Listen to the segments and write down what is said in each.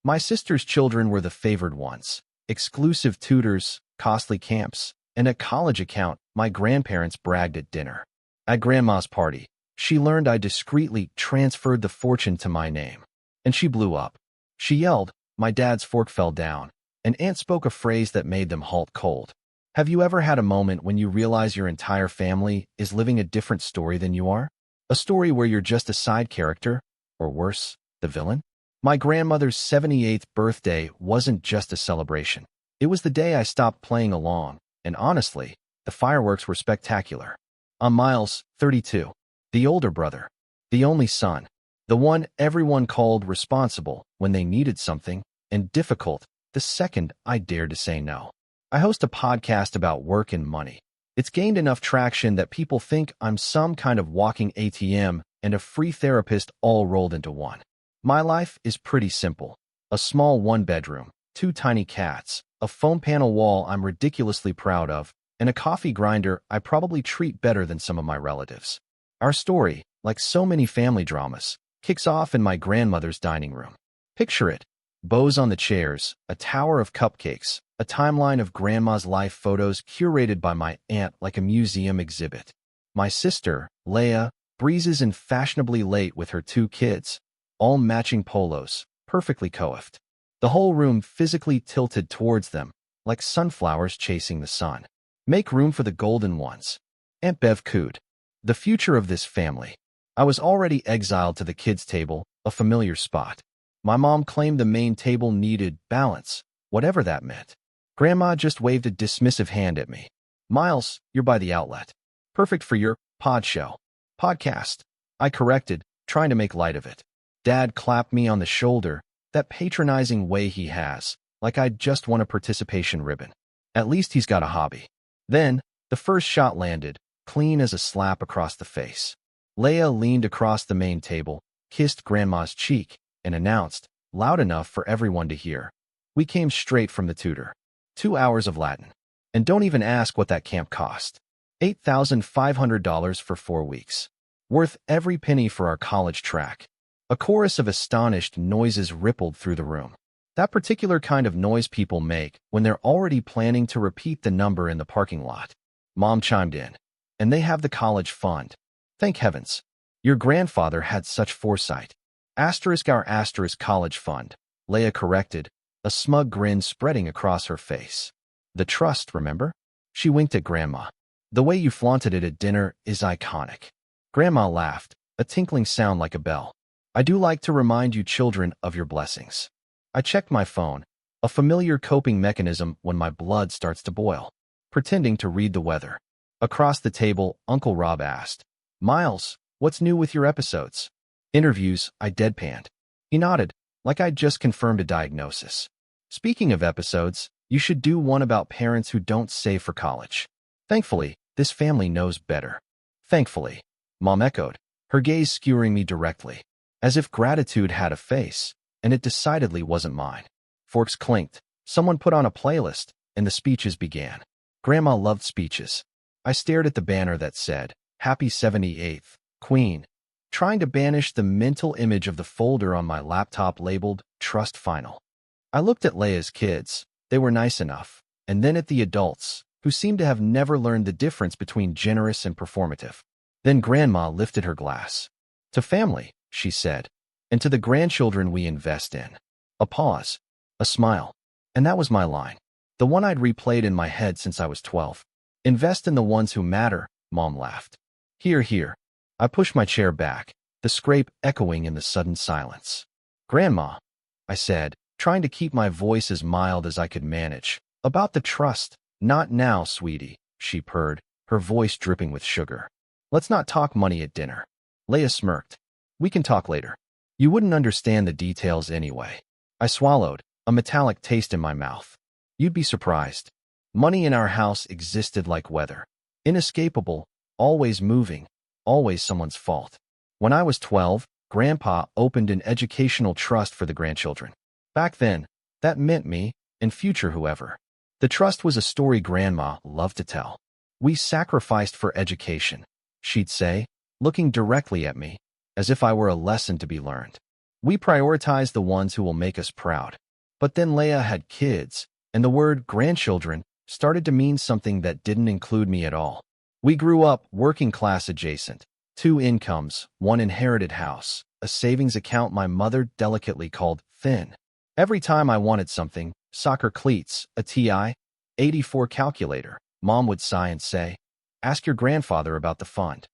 My sister's children were the favored ones. Exclusive tutors, costly camps, and a college account, my grandparents bragged at dinner. At Grandma's party, she learned I discreetly transferred the fortune to my name. And she blew up. She yelled, my dad's fork fell down, and Aunt spoke a phrase that made them halt cold. Have you ever had a moment when you realize your entire family is living a different story than you are? A story where you're just a side character, or worse, the villain? My grandmother's 78th birthday wasn't just a celebration. It was the day I stopped playing along, and honestly, the fireworks were spectacular. I'm Miles, 32, the older brother, the only son, the one everyone called responsible when they needed something, and difficult the second I dared to say no. I host a podcast about work and money. It's gained enough traction that people think I'm some kind of walking ATM and a free therapist all rolled into one. My life is pretty simple. A small one-bedroom, 2 tiny cats, a foam panel wall I'm ridiculously proud of, and a coffee grinder I probably treat better than some of my relatives. Our story, like so many family dramas, kicks off in my grandmother's dining room. Picture it. Bows on the chairs, a tower of cupcakes, a timeline of Grandma's life photos curated by my aunt like a museum exhibit. My sister, Leah, breezes in fashionably late with her 2 kids, all matching polos, perfectly coiffed. The whole room physically tilted towards them, like sunflowers chasing the sun. Make room for the golden ones. Aunt Bev cooed. The future of this family. I was already exiled to the kids' table, a familiar spot. My mom claimed the main table needed balance, whatever that meant. Grandma just waved a dismissive hand at me. Miles, you're by the outlet. Perfect for your podcast. I corrected, trying to make light of it. Dad clapped me on the shoulder, that patronizing way he has, like I'd just won a participation ribbon. At least he's got a hobby. Then, the first shot landed, clean as a slap across the face. Leah leaned across the main table, kissed Grandma's cheek, and announced, loud enough for everyone to hear. We came straight from the tutor. 2 hours of Latin. And don't even ask what that camp cost. $8,500 for 4 weeks. Worth every penny for our college track. A chorus of astonished noises rippled through the room. That particular kind of noise people make when they're already planning to repeat the number in the parking lot. Mom chimed in. And they have the college fund. Thank heavens. Your grandfather had such foresight. Our college fund, Leah corrected, a smug grin spreading across her face. The trust, remember? She winked at Grandma. The way you flaunted it at dinner is iconic. Grandma laughed, a tinkling sound like a bell. I do like to remind you children of your blessings. I checked my phone, a familiar coping mechanism when my blood starts to boil, pretending to read the weather. Across the table, Uncle Rob asked, Miles, what's new with your episodes? Interviews, I deadpanned. He nodded, like I'd just confirmed a diagnosis. Speaking of episodes, you should do one about parents who don't save for college. Thankfully, this family knows better. Thankfully, Mom echoed, her gaze skewering me directly, as if gratitude had a face, and it decidedly wasn't mine. Forks clinked, someone put on a playlist, and the speeches began. Grandma loved speeches. I stared at the banner that said, Happy 78th, Queen, trying to banish the mental image of the folder on my laptop labeled Trust Final. I looked at Leia's kids. They were nice enough, and then at the adults, who seemed to have never learned the difference between generous and performative. Then Grandma lifted her glass. To family, she said, and to the grandchildren we invest in. A pause, a smile, and that was my line, the one I'd replayed in my head since I was 12. Invest in the ones who matter, Mom laughed. Hear, hear. I pushed my chair back, the scrape echoing in the sudden silence. Grandma, I said, trying to keep my voice as mild as I could manage. About the trust. Not now, sweetie, she purred, her voice dripping with sugar. Let's not talk money at dinner. Leah smirked. We can talk later. You wouldn't understand the details anyway. I swallowed, a metallic taste in my mouth. You'd be surprised. Money in our house existed like weather. Inescapable, always moving, always someone's fault. When I was 12, Grandpa opened an educational trust for the grandchildren. Back then, that meant me, and future whoever. The trust was a story Grandma loved to tell. We sacrificed for education, she'd say, looking directly at me, as if I were a lesson to be learned. We prioritize the ones who will make us proud. But then Leia had kids, and the word grandchildren started to mean something that didn't include me at all. We grew up working class adjacent. 2 incomes, 1 inherited house, a savings account my mother delicately called thin. Every time I wanted something, soccer cleats, a TI, 84 calculator, Mom would sigh and say, "Ask your grandfather about the fund."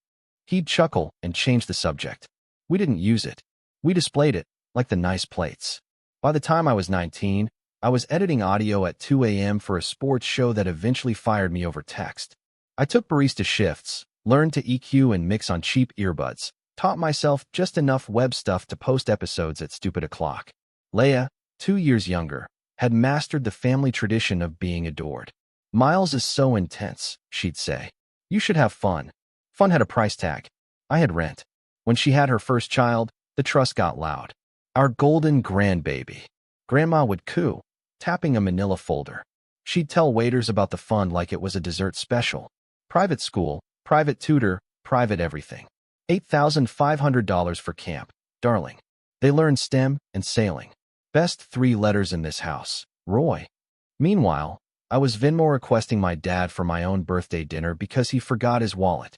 He'd chuckle and change the subject. We didn't use it. We displayed it, like the nice plates. By the time I was 19, I was editing audio at 2 a.m. for a sports show that eventually fired me over text. I took barista shifts, learned to EQ and mix on cheap earbuds, taught myself just enough web stuff to post episodes at stupid o'clock. Leia, 2 years younger, had mastered the family tradition of being adored. "Miles is so intense," she'd say. "You should have fun." Fun had a price tag. I had rent. When she had her first child, the trust got loud. "Our golden grandbaby." Grandma would coo, tapping a manila folder. She'd tell waiters about the fund like it was a dessert special. Private school, private tutor, private everything. $8,500 for camp, darling. They learned STEM and sailing. Best 3 letters in this house, Roy. Meanwhile, I was Venmo requesting my dad for my own birthday dinner because he forgot his wallet.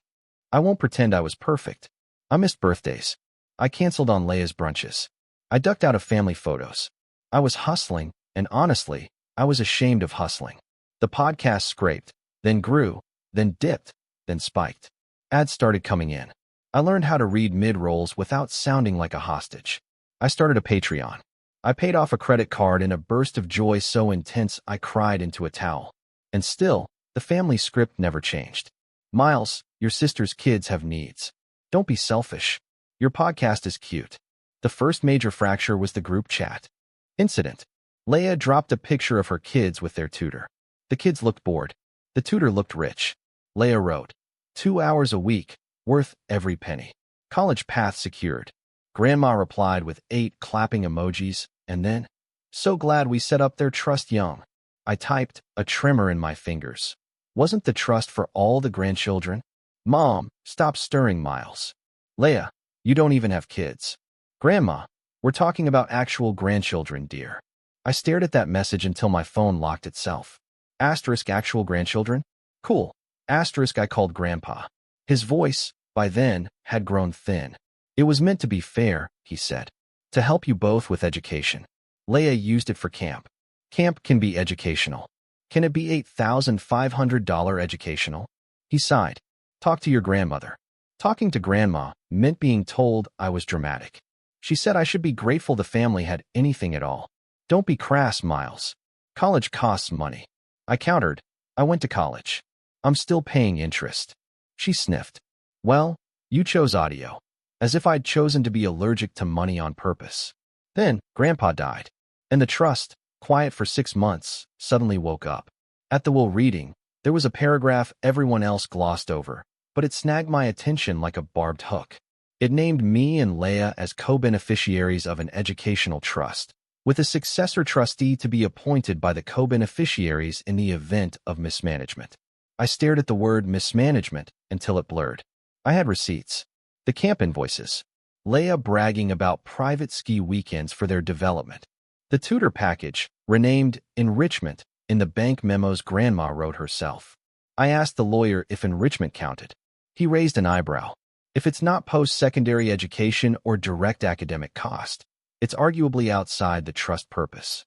I won't pretend I was perfect. I missed birthdays. I canceled on Leia's brunches. I ducked out of family photos. I was hustling, and honestly, I was ashamed of hustling. The podcast scraped, then grew, then dipped, then spiked. Ads started coming in. I learned how to read mid-rolls without sounding like a hostage. I started a Patreon. I paid off a credit card in a burst of joy so intense I cried into a towel. And still, the family script never changed. "Miles, your sister's kids have needs. Don't be selfish. Your podcast is cute." The first major fracture was the group chat incident. Leia dropped a picture of her kids with their tutor. The kids looked bored. The tutor looked rich. Leia wrote, 2 hours a week, worth every penny. College path secured. Grandma replied with 8 clapping emojis, and then, "So glad we set up their trust young." I typed, a tremor in my fingers. Wasn't the trust for all the grandchildren? "Mom, stop stirring, Miles." "Leia, you don't even have kids." "Grandma, we're talking about actual grandchildren, dear." I stared at that message until my phone locked itself. Asterisk actual grandchildren? Cool. Asterisk I called Grandpa. His voice, by then, had grown thin. "It was meant to be fair," he said. "To help you both with education." Leia used it for camp. Camp can be educational. Can it be $8,500 educational? He sighed. "Talk to your grandmother." Talking to Grandma meant being told I was dramatic. She said I should be grateful the family had anything at all. "Don't be crass, Miles. College costs money." I countered, "I went to college. I'm still paying interest." She sniffed. "Well, you chose audio." As if I'd chosen to be allergic to money on purpose. Then, Grandpa died. And the trust, quiet for 6 months, suddenly woke up. At the will reading, there was a paragraph everyone else glossed over, but it snagged my attention like a barbed hook. It named me and Leia as co-beneficiaries of an educational trust, with a successor trustee to be appointed by the co-beneficiaries in the event of mismanagement. I stared at the word mismanagement until it blurred. I had receipts. The camp invoices. Leia bragging about private ski weekends for their development. The tutor package, renamed enrichment, in the bank memos Grandma wrote herself. I asked the lawyer if enrichment counted. He raised an eyebrow. If it's not post-secondary education or direct academic cost, it's arguably outside the trust purpose.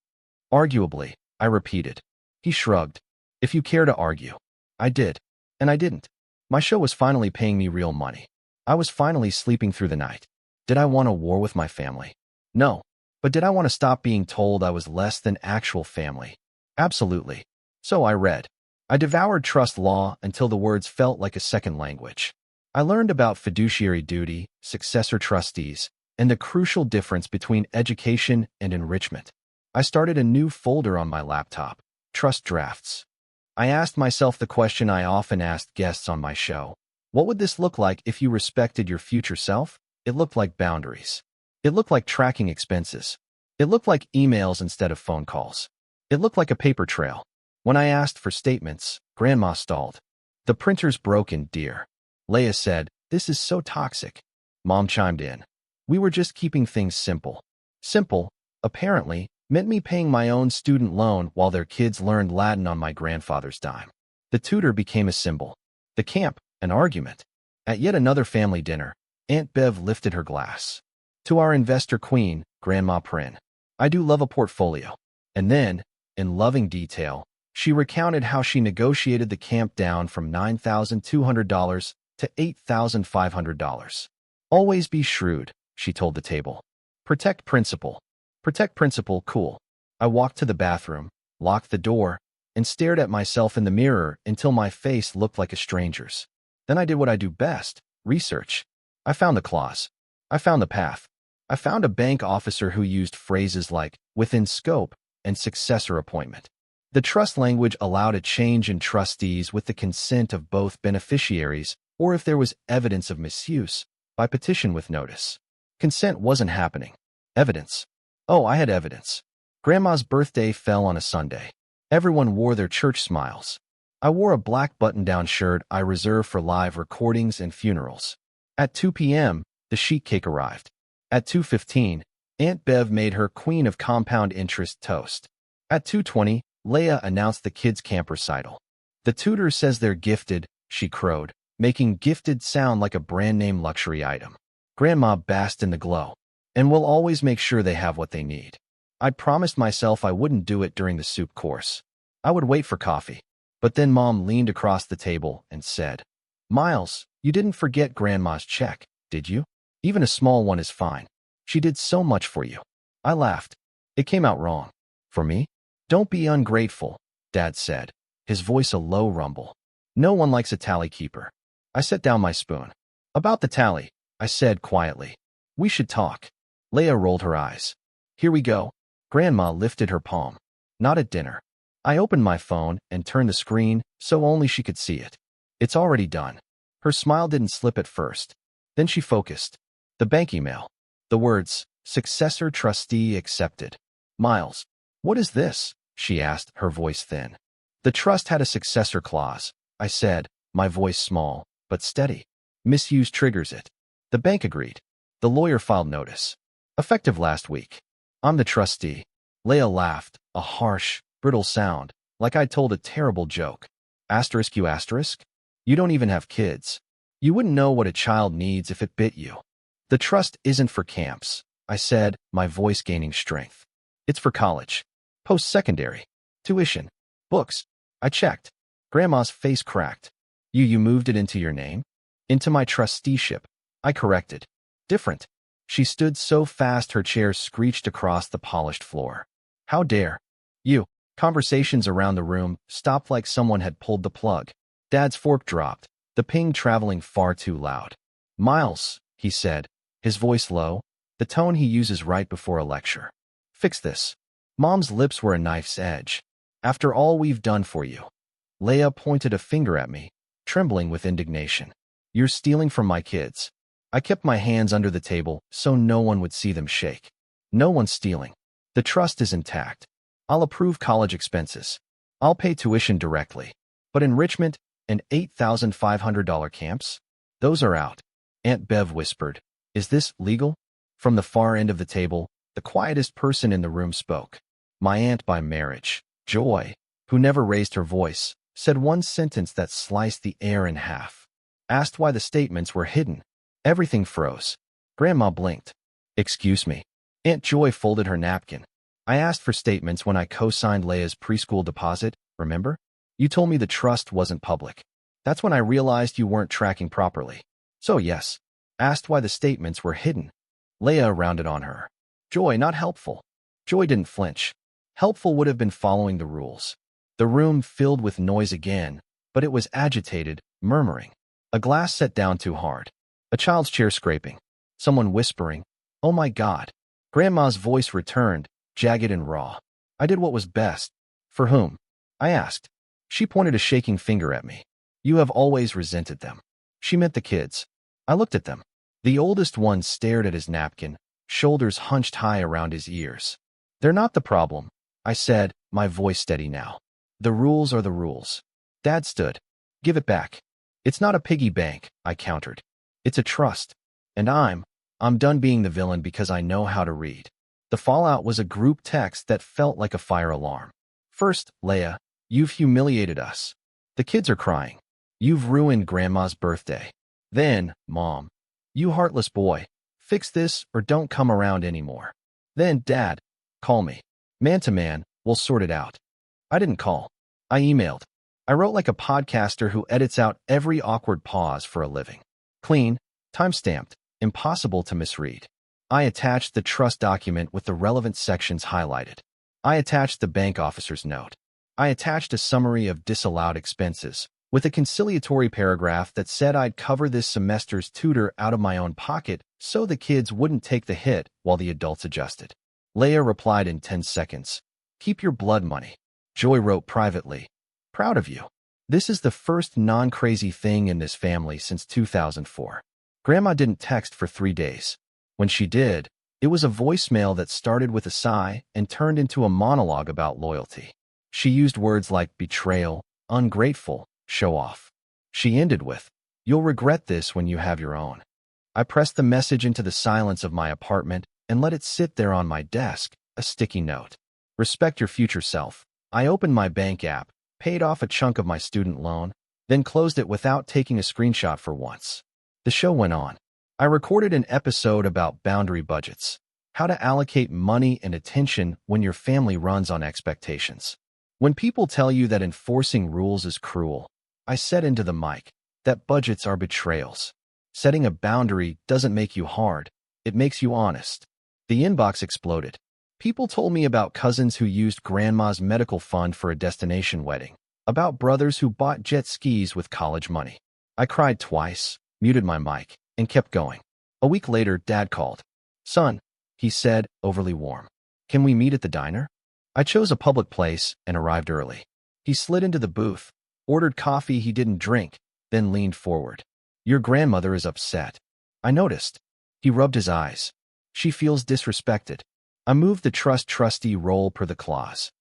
Arguably, I repeated. He shrugged. "If you care to argue." I did. And I didn't. My show was finally paying me real money. I was finally sleeping through the night. Did I want a war with my family? No. But did I want to stop being told I was less than actual family? Absolutely. So I read. I devoured trust law until the words felt like a second language. I learned about fiduciary duty, successor trustees, and the crucial difference between education and enrichment. I started a new folder on my laptop, Trust Drafts. I asked myself the question I often asked guests on my show. What would this look like if you respected your future self? It looked like boundaries. It looked like tracking expenses. It looked like emails instead of phone calls. It looked like a paper trail. When I asked for statements, Grandma stalled. "The printer's broken, dear." Leia said, "This is so toxic." Mom chimed in. "We were just keeping things simple." Simple, apparently, meant me paying my own student loan while their kids learned Latin on my grandfather's dime. The tutor became a symbol. The camp, an argument. At yet another family dinner, Aunt Bev lifted her glass. To our investor queen, Grandma Prin. I do love a portfolio. And then, in loving detail, she recounted how she negotiated the camp down from $9,200 to $8,500. Always be shrewd, she told the table. Protect principal. Protect principal, cool. I walked to the bathroom, locked the door, and stared at myself in the mirror until my face looked like a stranger's. Then I did what I do best, research. I found the clause. I found the path. I found a bank officer who used phrases like within scope and successor appointment. The trust language allowed a change in trustees with the consent of both beneficiaries or if there was evidence of misuse, by petition with notice. Consent wasn't happening. Evidence. Oh, I had evidence. Grandma's birthday fell on a Sunday. Everyone wore their church smiles. I wore a black button-down shirt I reserved for live recordings and funerals. At 2 p.m., the sheet cake arrived. At 2:15, Aunt Bev made her queen of compound interest toast. At 2:20, Leia announced the kids' camp recital. The tutor says they're gifted, she crowed, making gifted sound like a brand-name luxury item. Grandma basked in the glow. And we'll always make sure they have what they need. I'd promised myself I wouldn't do it during the soup course. I would wait for coffee. But then Mom leaned across the table and said, Miles, you didn't forget Grandma's check, did you? Even a small one is fine. She did so much for you. I laughed. It came out wrong. For me? Don't be ungrateful, Dad said, his voice a low rumble. No one likes a tally keeper. I set down my spoon. About the tally, I said quietly. We should talk. Leia rolled her eyes. Here we go. Grandma lifted her palm. Not at dinner. I opened my phone and turned the screen so only she could see it. It's already done. Her smile didn't slip at first. Then she focused. The bank email. The words, successor trustee accepted. Miles, what is this? She asked, her voice thin. The trust had a successor clause, I said, my voice small, but steady. Misuse triggers it. The bank agreed. The lawyer filed notice. Effective last week. I'm the trustee. Leia laughed, a harsh, brittle sound, like I'd told a terrible joke. Asterisk you asterisk? You don't even have kids. You wouldn't know what a child needs if it bit you. The trust isn't for camps, I said, my voice gaining strength. It's for college. Post-secondary. Tuition. Books. I checked. Grandma's face cracked. You moved it into your name? Into my trusteeship. I corrected. Different. She stood so fast her chair screeched across the polished floor. How dare you? Conversations around the room stopped like someone had pulled the plug. Dad's fork dropped, the ping traveling far too loud. Miles, he said, his voice low, the tone he uses right before a lecture. Fix this. Mom's lips were a knife's edge. After all we've done for you. Leia pointed a finger at me, trembling with indignation. You're stealing from my kids. I kept my hands under the table so no one would see them shake. No one's stealing. The trust is intact. I'll approve college expenses. I'll pay tuition directly. But enrichment and $8,500 camps? Those are out. Aunt Bev whispered. Is this legal? From the far end of the table, the quietest person in the room spoke. My aunt by marriage, Joy, who never raised her voice, said one sentence that sliced the air in half. Asked why the statements were hidden. Everything froze. Grandma blinked. Excuse me. Aunt Joy folded her napkin. I asked for statements when I co-signed Leia's preschool deposit, remember? You told me the trust wasn't public. That's when I realized you weren't tracking properly. So yes. Asked why the statements were hidden. Leia rounded on her. Joy, not helpful. Joy didn't flinch. Helpful would have been following the rules. The room filled with noise again, but it was agitated, murmuring. A glass set down too hard. A child's chair scraping. Someone whispering, oh my God. Grandma's voice returned, jagged and raw. I did what was best. For whom? I asked. She pointed a shaking finger at me. You have always resented them. She meant the kids. I looked at them. The oldest one stared at his napkin, shoulders hunched high around his ears. They're not the problem, I said, my voice steady now. The rules are the rules. Dad stood. Give it back. It's not a piggy bank, I countered. It's a trust. And I'm done being the villain because I know how to read. The fallout was a group text that felt like a fire alarm. First, Leia, you've humiliated us. The kids are crying. You've ruined Grandma's birthday. Then, Mom, you heartless boy, fix this or don't come around anymore. Then, Dad, call me. Man to man, we'll sort it out. I didn't call. I emailed. I wrote like a podcaster who edits out every awkward pause for a living. Clean, time-stamped, impossible to misread. I attached the trust document with the relevant sections highlighted. I attached the bank officer's note. I attached a summary of disallowed expenses, with a conciliatory paragraph that said I'd cover this semester's tutor out of my own pocket so the kids wouldn't take the hit while the adults adjusted. Leia replied in 10 seconds. Keep your blood money. Joy wrote privately. Proud of you. This is the first non-crazy thing in this family since 2004. Grandma didn't text for 3 days. When she did, it was a voicemail that started with a sigh and turned into a monologue about loyalty. She used words like betrayal, ungrateful, show off. She ended with, you'll regret this when you have your own. I pressed the message into the silence of my apartment and let it sit there on my desk, a sticky note. Respect your future self. I opened my bank app, paid off a chunk of my student loan, then closed it without taking a screenshot for once. The show went on. I recorded an episode about boundary budgets, how to allocate money and attention when your family runs on expectations. When people tell you that enforcing rules is cruel, I said into the mic that budgets are betrayals. Setting a boundary doesn't make you hard, it makes you honest. The inbox exploded. People told me about cousins who used grandma's medical fund for a destination wedding, about brothers who bought jet skis with college money. I cried twice, muted my mic, and kept going. A week later, Dad called. Son, he said, overly warm. Can we meet at the diner? I chose a public place and arrived early. He slid into the booth, ordered coffee he didn't drink, then leaned forward. Your grandmother is upset. I noticed. He rubbed his eyes. She feels disrespected. I moved the trustee role per the clause.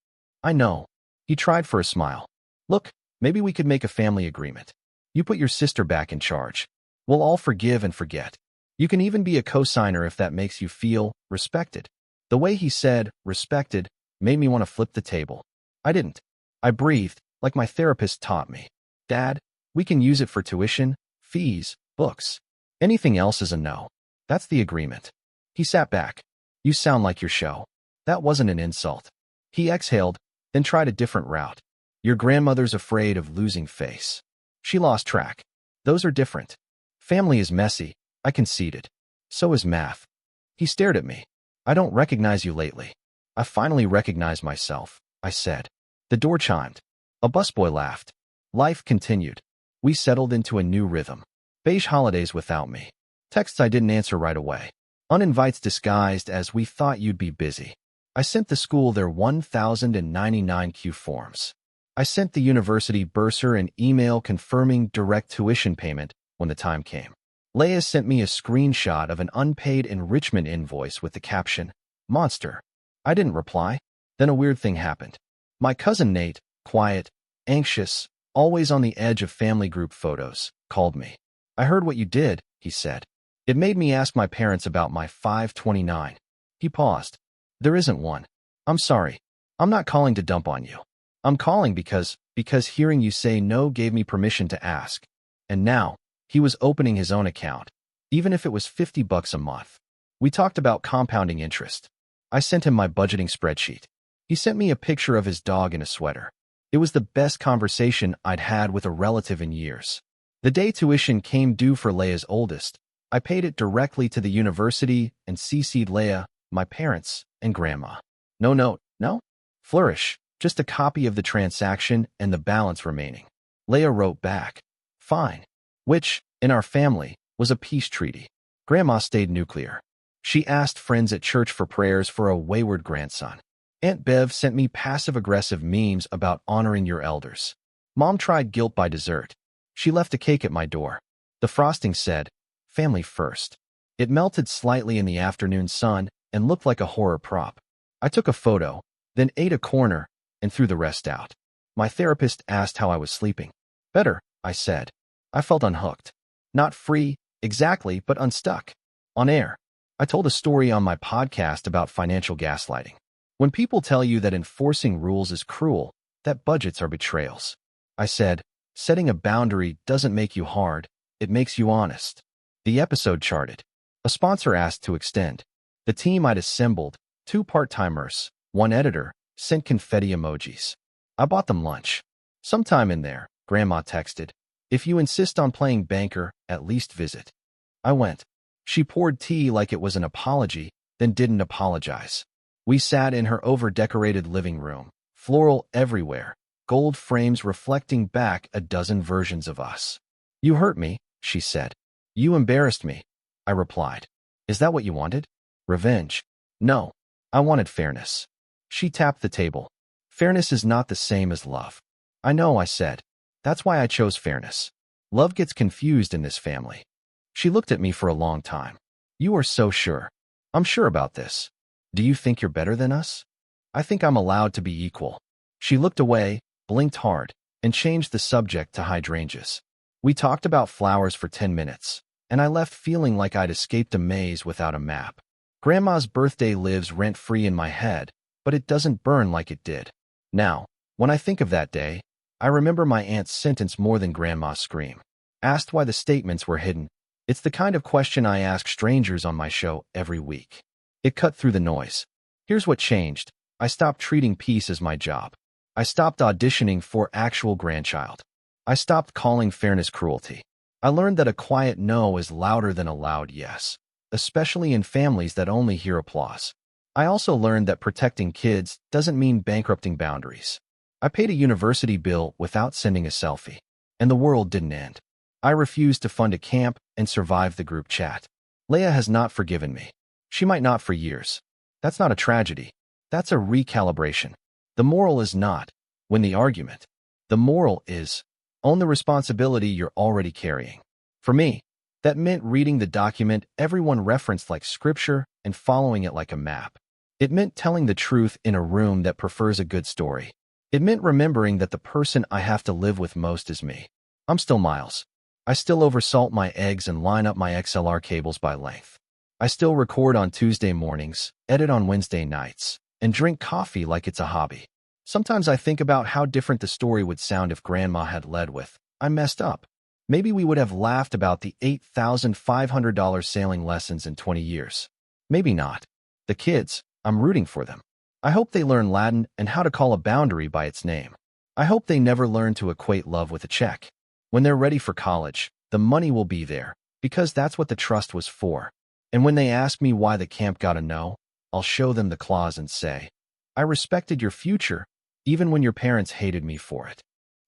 I know. He tried for a smile. Look, maybe we could make a family agreement. You put your sister back in charge. We'll all forgive and forget. You can even be a co-signer if that makes you feel respected. The way he said, respected, made me want to flip the table. I didn't. I breathed, like my therapist taught me. Dad, we can use it for tuition, fees, books. Anything else is a no. That's the agreement. He sat back. You sound like your show. That wasn't an insult. He exhaled, then tried a different route. Your grandmother's afraid of losing face. She lost track. Those are different. Family is messy, I conceded. So is math. He stared at me. I don't recognize you lately. I finally recognize myself, I said. The door chimed. A busboy laughed. Life continued. We settled into a new rhythm. Beige holidays without me. Texts I didn't answer right away. Uninvites disguised as we thought you'd be busy. I sent the school their 1,099 Q forms. I sent the university bursar an email confirming direct tuition payment when the time came. Leia sent me a screenshot of an unpaid enrichment invoice with the caption, Monster. I didn't reply. Then a weird thing happened. My cousin Nate, quiet, anxious, always on the edge of family group photos, called me. I heard what you did, he said. It made me ask my parents about my 529. He paused. There isn't one. I'm sorry. I'm not calling to dump on you. I'm calling because hearing you say no gave me permission to ask. And now, he was opening his own account, even if it was $50 a month. We talked about compounding interest. I sent him my budgeting spreadsheet. He sent me a picture of his dog in a sweater. It was the best conversation I'd had with a relative in years. The day tuition came due for Leia's oldest, I paid it directly to the university and CC'd Leia, my parents, and Grandma. No note, no? Flourish, just a copy of the transaction and the balance remaining. Leia wrote back, fine. Which, in our family, was a peace treaty. Grandma stayed nuclear. She asked friends at church for prayers for a wayward grandson. Aunt Bev sent me passive-aggressive memes about honoring your elders. Mom tried guilt by dessert. She left a cake at my door. The frosting said, family first. It melted slightly in the afternoon sun and looked like a horror prop. I took a photo, then ate a corner, and threw the rest out. My therapist asked how I was sleeping. Better, I said. I felt unhooked. Not free, exactly, but unstuck. On air. I told a story on my podcast about financial gaslighting. When people tell you that enforcing rules is cruel, that budgets are betrayals. I said, setting a boundary doesn't make you hard, it makes you honest. The episode charted. A sponsor asked to extend. The team I'd assembled, 2 part-timers, 1 editor, sent confetti emojis. I bought them lunch. Sometime in there, Grandma texted, if you insist on playing banker, at least visit. I went. She poured tea like it was an apology, then didn't apologize. We sat in her over-decorated living room, floral everywhere, gold frames reflecting back a dozen versions of us. You hurt me, she said. You embarrassed me, I replied. Is that what you wanted? Revenge? No, I wanted fairness. She tapped the table. Fairness is not the same as love. I know, I said. That's why I chose fairness. Love gets confused in this family. She looked at me for a long time. You are so sure. I'm sure about this. Do you think you're better than us? I think I'm allowed to be equal. She looked away, blinked hard, and changed the subject to hydrangeas. We talked about flowers for 10 minutes, and I left feeling like I'd escaped a maze without a map. Grandma's birthday lives rent-free in my head, but it doesn't burn like it did. Now, when I think of that day, I remember my aunt's sentence more than Grandma's scream. Asked why the statements were hidden. It's the kind of question I ask strangers on my show every week. It cut through the noise. Here's what changed. I stopped treating peace as my job. I stopped auditioning for actual grandchild. I stopped calling fairness cruelty. I learned that a quiet no is louder than a loud yes, especially in families that only hear applause. I also learned that protecting kids doesn't mean bankrupting boundaries. I paid a university bill without sending a selfie, and the world didn't end. I refused to fund a camp and survive the group chat. Leia has not forgiven me. She might not for years. That's not a tragedy. That's a recalibration. The moral is not, win the argument. The moral is, own the responsibility you're already carrying. For me, that meant reading the document everyone referenced like scripture and following it like a map. It meant telling the truth in a room that prefers a good story. It meant remembering that the person I have to live with most is me. I'm still Miles. I still oversalt my eggs and line up my XLR cables by length. I still record on Tuesday mornings, edit on Wednesday nights, and drink coffee like it's a hobby. Sometimes I think about how different the story would sound if Grandma had led with, I messed up. Maybe we would have laughed about the $8,500 sailing lessons in 20 years. Maybe not. The kids, I'm rooting for them. I hope they learn Latin and how to call a boundary by its name. I hope they never learn to equate love with a check. When they're ready for college, the money will be there, because that's what the trust was for. And when they ask me why the camp got a no, I'll show them the clause and say, I respected your future, even when your parents hated me for it.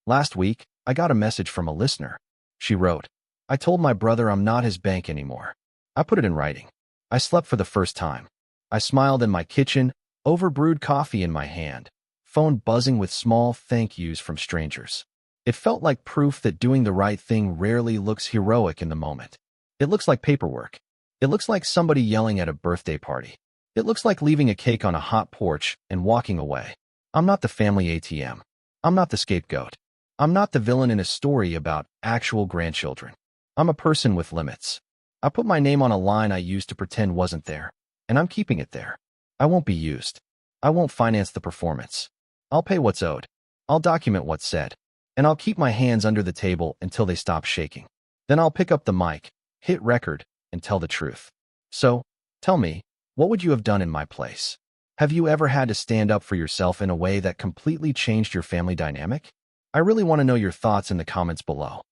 Last week, I got a message from a listener. She wrote, I told my brother I'm not his bank anymore. I put it in writing. I slept for the first time. I smiled in my kitchen, overbrewed coffee in my hand, phone buzzing with small thank yous from strangers. It felt like proof that doing the right thing rarely looks heroic in the moment. It looks like paperwork. It looks like somebody yelling at a birthday party. It looks like leaving a cake on a hot porch and walking away. I'm not the family ATM. I'm not the scapegoat. I'm not the villain in a story about actual grandchildren. I'm a person with limits. I put my name on a line I used to pretend wasn't there, and I'm keeping it there. I won't be used. I won't finance the performance. I'll pay what's owed. I'll document what's said. And I'll keep my hands under the table until they stop shaking. Then I'll pick up the mic, hit record, and tell the truth. So, tell me, what would you have done in my place? Have you ever had to stand up for yourself in a way that completely changed your family dynamic? I really want to know your thoughts in the comments below.